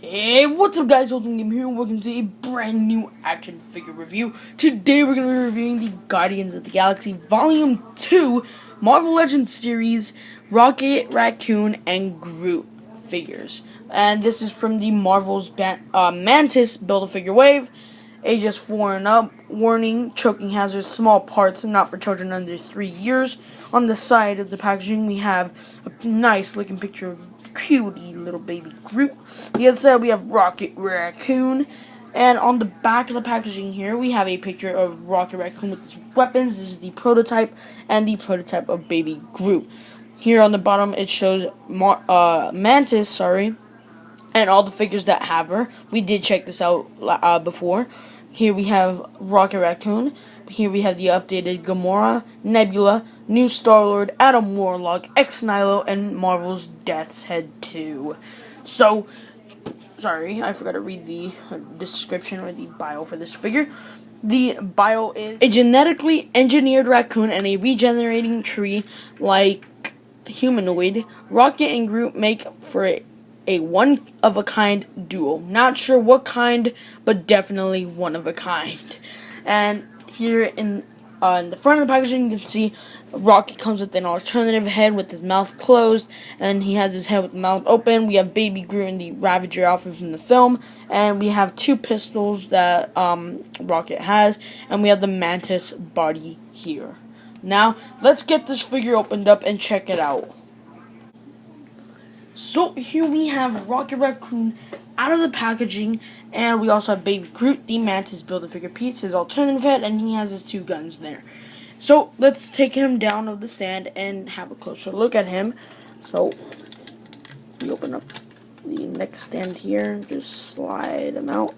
Hey, what's up guys, Ultimate Game here, and welcome to a brand new action figure review. Today we're going to be reviewing the Guardians of the Galaxy Volume 2 Marvel Legends series Rocket, Racoon, and Groot figures. And this is from the Marvel's Mantis Build-A-Figure Wave. Ages 4 and up. Warning, choking hazards, small parts, not for children under 3 years. On the side of the packaging we have a nice looking picture of cutie little baby Groot. The other side we have Rocket Racoon, and on the back of the packaging here we have a picture of Rocket Racoon with his weapons. This is the prototype and the prototype of baby Groot. Here on the bottom it shows Mantis, and all the figures that have her. We did check this out before. Here we have Rocket Racoon. Here we have the updated Gamora, Nebula, new Star-Lord, Adam Warlock, Ex-Nihilo, and Marvel's Death's Head 2. So, sorry, I forgot to read the description or the bio for this figure. The bio is a genetically engineered raccoon and a regenerating tree like humanoid. Rocket and Groot make for a one-of-a-kind duo. Not sure what kind, but definitely one of a kind. And here in the front of the packaging, you can see Rocket comes with an alternative head with his mouth closed, and he has his head with the mouth open. We have Baby Groot in the Ravager outfit from the film, and we have two pistols that Rocket has, and we have the Mantis body here. Now, let's get this figure opened up and check it out. So, here we have Rocket Racoon out of the packaging, and we also have Baby Groot, the Mantis Build-A-Figure piece, his alternative head, and he has his two guns there. So, let's take him down of the stand and have a closer look at him. So, we open up the next stand here, just slide him out.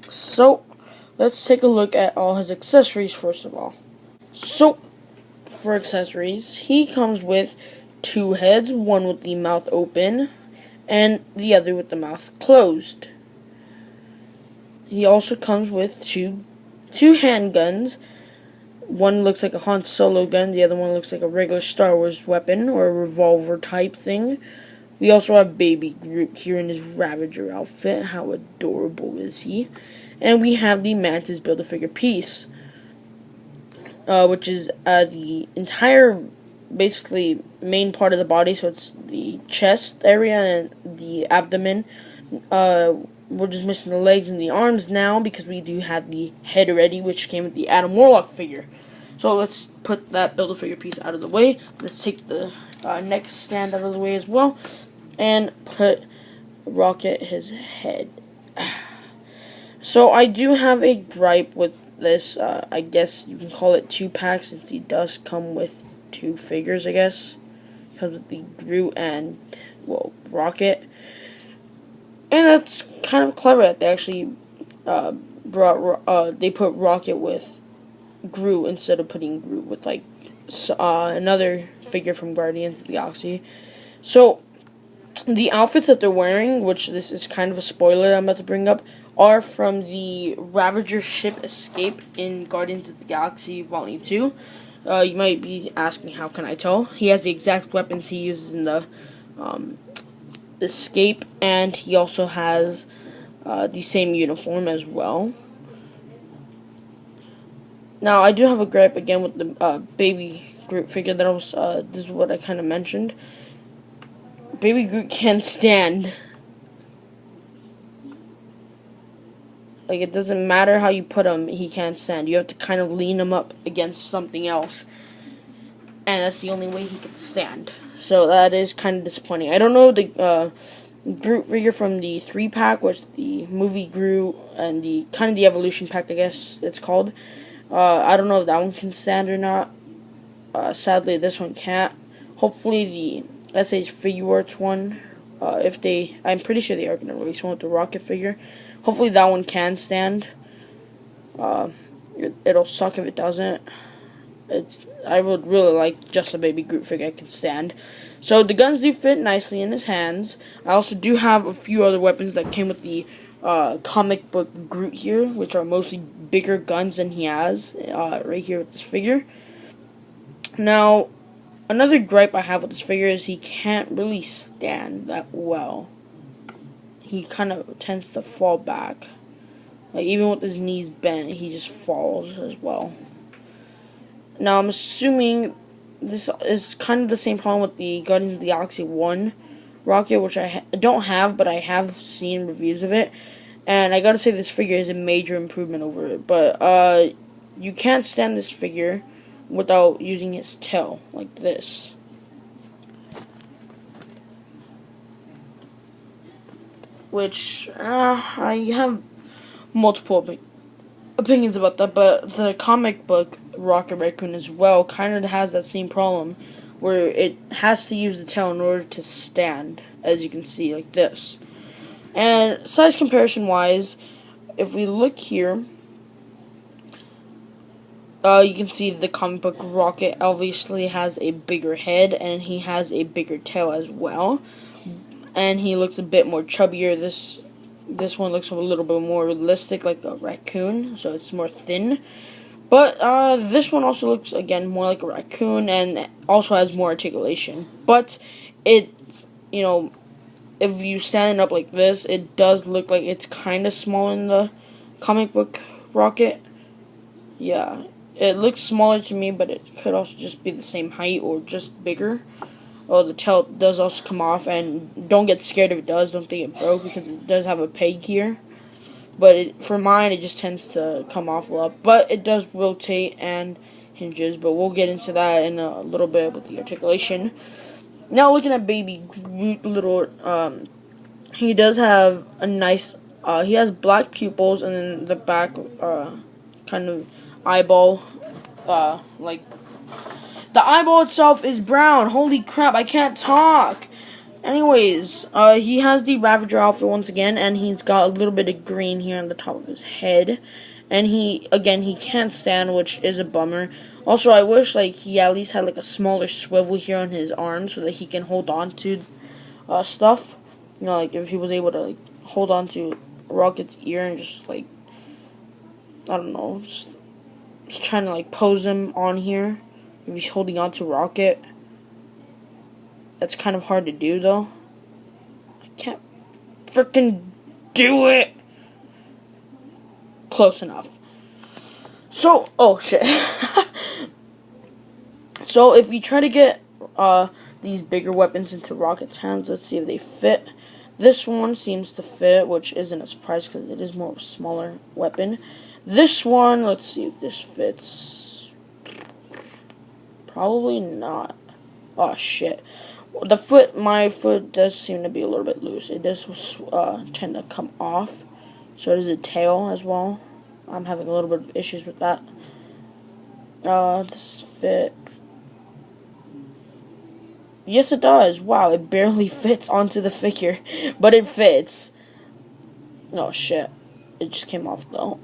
So, let's take a look at all his accessories first of all. So, for accessories, he comes with two heads, one with the mouth open and the other with the mouth closed. He also comes with two handguns. One looks like a Han Solo gun, the other one looks like a regular Star Wars weapon or a revolver type thing. We also have Baby Groot here in his Ravager outfit. How adorable is he? And we have the Mantis Build-A-Figure piece, which is the entire basically main part of the body, so it's the chest area and the abdomen. We're just missing the legs and the arms now because we do have the head already, which came with the Adam Warlock figure. So let's put that Build-A-Figure piece out of the way. Let's take the neck stand out of the way as well and put Rocket his head. So I do have a gripe with this. I guess you can call it 2-pack since he does come with two figures, I guess. Comes with the Groot and, well, Rocket. And that's kind of clever that they actually they put Rocket with Groot instead of putting Groot with, like, another figure from Guardians of the Galaxy. So, the outfits that they're wearing, which this is kind of a spoiler I'm about to bring up, are from the Ravager ship escape in Guardians of the Galaxy Volume 2. You might be asking, how can I tell? He has the exact weapons he uses in the escape, and he also has the same uniform as well. Now, I do have a gripe again with the Baby Groot figure that I was, this is what I kind of mentioned. Baby Groot can't stand. Like, it doesn't matter how you put him, he can't stand. You have to kind of lean him up against something else. And that's the only way he can stand. So that is kind of disappointing. I don't know the Groot figure from the 3-pack, which the movie Groot and the kind of the evolution pack, I guess it's called. I don't know if that one can stand or not. Sadly, this one can't. Hopefully the SH Figuarts one, I'm pretty sure they are going to release one with the Rocket figure. Hopefully that one can stand. It'll suck if it doesn't. I would really like just a Baby Groot figure I can stand. So the guns do fit nicely in his hands. I also do have a few other weapons that came with the comic book Groot here, which are mostly bigger guns than he has right here with this figure. Now, another gripe I have with this figure is he can't really stand that well. he kind of tends to fall back. Like, even with his knees bent, he just falls as well. Now, I'm assuming this is kind of the same problem with the Guardians of the Galaxy 1 rocket, which I don't have, but I have seen reviews of it. And I gotta say, this figure is a major improvement over it. But, you can't stand this figure without using his tail, like this. Which, I have multiple opinions about that, but the comic book Rocket Raccoon as well kind of has that same problem, where it has to use the tail in order to stand, as you can see, like this. And size comparison wise, if we look here, you can see the comic book Rocket obviously has a bigger head, and he has a bigger tail as well. And he looks a bit more chubbier. This one looks a little bit more realistic, like a raccoon, so it's more thin. But this one also looks, again, more like a raccoon, and also has more articulation. But it, you know, if you stand it up like this, it does look like it's kind of small in the comic book Rocket. Yeah, it looks smaller to me, but it could also just be the same height or just bigger. Oh, the tail does also come off, and don't get scared if it does. Don't think it broke, because it does have a peg here. But for mine, it just tends to come off a lot. But it does rotate and hinges, but we'll get into that in a little bit with the articulation. Now, looking at Baby Groot, he does have a nice, he has black pupils, and then the back, kind of eyeball, like, the eyeball itself is brown. Holy crap, I can't talk. Anyways, he has the Ravager outfit once again, and he's got a little bit of green here on the top of his head. And he can't stand, which is a bummer. Also, I wish, like, he at least had, like, a smaller swivel here on his arm so that he can hold on to, stuff. You know, like, if he was able to, like, hold on to Rocket's ear and just, like, I don't know, just trying to, like, pose him on here. If he's holding on to Rocket. That's kind of hard to do, though. I can't freaking do it. Close enough. So, oh shit. So, if we try to get these bigger weapons into Rocket's hands, let's see if they fit. This one seems to fit, which isn't a surprise because it is more of a smaller weapon. This one, let's see if this fits. Probably not. Oh shit. My foot does seem to be a little bit loose. It does tend to come off. So does the tail as well. I'm having a little bit of issues with that. This fit. Yes, it does. Wow, it barely fits onto the figure, but it fits. Oh shit. It just came off though.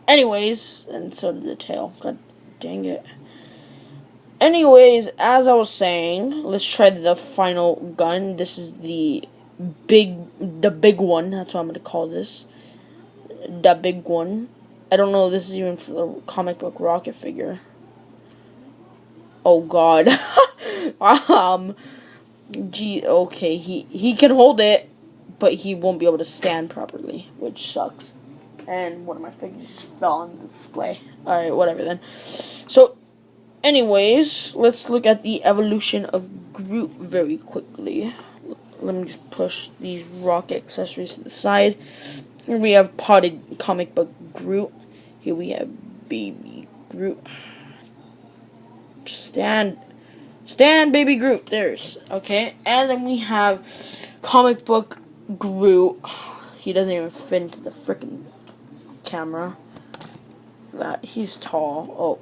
Anyways, and so did the tail. God dang it. Anyways, as I was saying, let's try the final gun. This is the big one. That's what I'm going to call this. The big one. I don't know if this is even for the comic book Rocket figure. Oh, God. Gee, okay, he can hold it, but he won't be able to stand properly, which sucks. And one of my figures just fell on the display. Alright, whatever then. So, anyways, let's look at the evolution of Groot very quickly. Let me just push these Rocket accessories to the side. Here we have potted comic book Groot. Here we have Baby Groot. Stand, Baby Groot. There's, okay. And then we have comic book Groot. He doesn't even fit into the frickin' camera. That he's tall. Oh.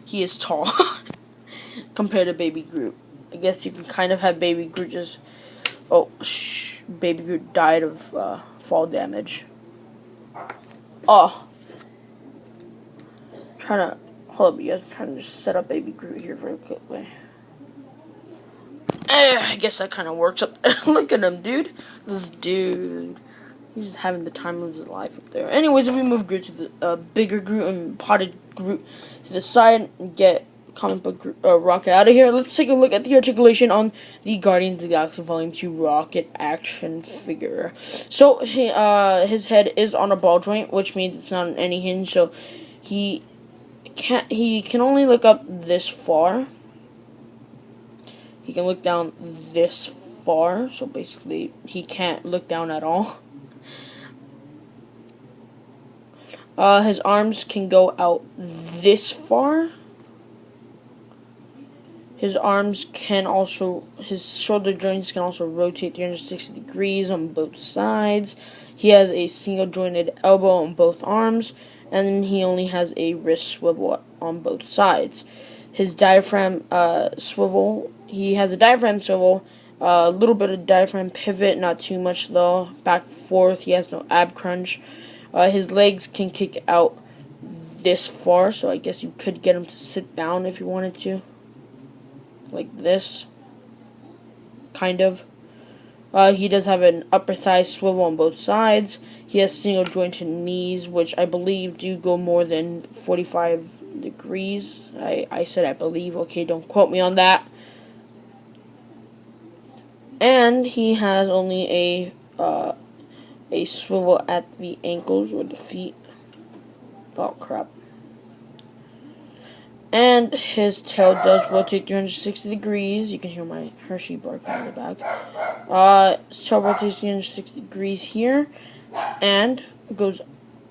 He is tall compared to Baby Groot. I guess you can kind of have Baby Groot just... Oh, Baby Groot died of fall damage. Oh. Hold up, you guys. I'm trying to just set up Baby Groot here very quickly. I guess that kind of works up there. Look at him, dude. This dude. He's just having the time of his life up there. Anyways, if we move Groot to the bigger Groot and potted Groot to the side and get comic book Rocket out of here. Let's take a look at the articulation on the Guardians of the Galaxy Volume 2 Rocket action figure. So his head is on a ball joint, which means it's not on any hinge. So he can only look up this far. He can look down this far. So basically, he can't look down at all. His arms can go out this far. His shoulder joints can also rotate 360 degrees on both sides. He has a single jointed elbow on both arms, and he only has a wrist swivel on both sides. His diaphragm swivel, he has a diaphragm swivel, a little bit of diaphragm pivot, not too much though, back and forth. He has no ab crunch. His legs can kick out this far, so I guess you could get him to sit down if you wanted to. Like this. Kind of. He does have an upper thigh swivel on both sides. He has single jointed knees, which I believe do go more than 45 degrees. I said I believe. Okay, don't quote me on that. And he has only a swivel at the ankles or the feet. Oh, crap. And his tail does rotate 360 degrees. You can hear my Hershey barking in the back. His tail rotates 360 degrees here. And goes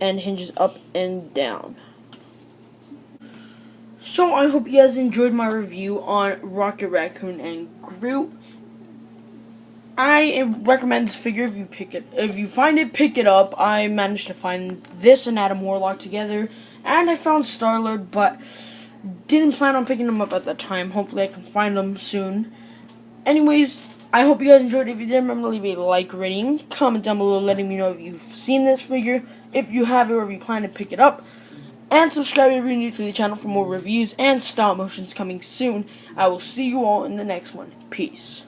and hinges up and down. So, I hope you guys enjoyed my review on Rocket, Racoon, and Groot. I recommend this figure if you pick it. If you find it, pick it up. I managed to find this and Adam Warlock together, and I found Star-Lord, but didn't plan on picking them up at that time. Hopefully, I can find them soon. Anyways, I hope you guys enjoyed. If you did, remember to leave a like rating, comment down below, letting me know if you've seen this figure, if you have it, or if you plan to pick it up. And subscribe if you're new to the channel for more reviews and stop motions coming soon. I will see you all in the next one. Peace.